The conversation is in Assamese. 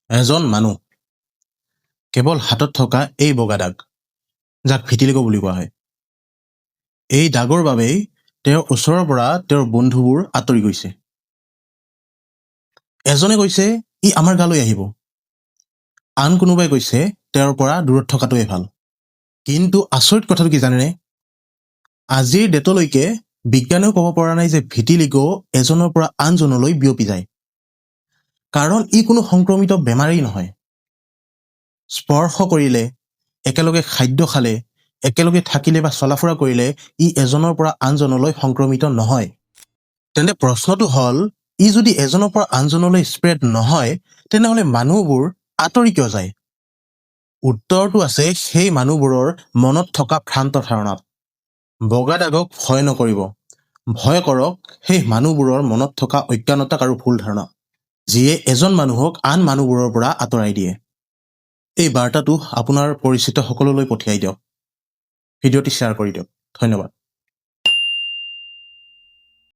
এজন মানুহ কেৱল হাতত থকা এই বগা দাগ, যাক ভিটিলিগো বুলি কোৱা হয়, এই দাগৰ বাবেই তেওঁৰ ওচৰৰ পৰা তেওঁৰ বন্ধুবোৰ আঁতৰি গৈছে। এজনে কৈছে ই আমাৰ গালৈ আহিব, আন কোনোবাই কৈছে তেওঁৰ পৰা দূৰত থকাটোৱে ভাল। কিন্তু আচৰিত কথাটো কি জানেনে? আজিৰ ডেটলৈকে বিজ্ঞানেও ক'ব পৰা নাই যে ভিটিলিগো এজনৰ পৰা আনজনলৈ বিয়পি যায়, কাৰণ ই কোনো সংক্ৰমিত বেমাৰেই নহয়। স্পৰ্শ কৰিলে, একেলগে খাদ্য খালে, একেলগে থাকিলে বা চলাফুৰা কৰিলে ই এজনৰ পৰা আনজনলৈ সংক্ৰমিত নহয়। তেন্তে প্ৰশ্নটো হ'ল, ই যদি এজনৰ পৰা আনজনলৈ স্প্ৰেড নহয়, তেনেহ'লে মানুহবোৰ আঁতৰি কিয় যায়? উত্তৰটো আছে সেই মানুহবোৰৰ মনত থকা ভ্ৰান্ত ধাৰণাত। বগা দাগক ভয় নকৰিব, ভয় কৰক সেই মানুহবোৰৰ মনত থকা অজ্ঞানতাক আৰু ভুল ধাৰণা, যিয়ে এজন মানুহক আন মানুহবোৰৰ পৰা আঁতৰাই দিয়ে। এই বাৰ্তাটো আপোনাৰ পৰিচিত সকললৈ পঠিয়াই দিয়ক। ভিডিঅ'টি শ্বেয়াৰ কৰি দিয়ক। ধন্যবাদ।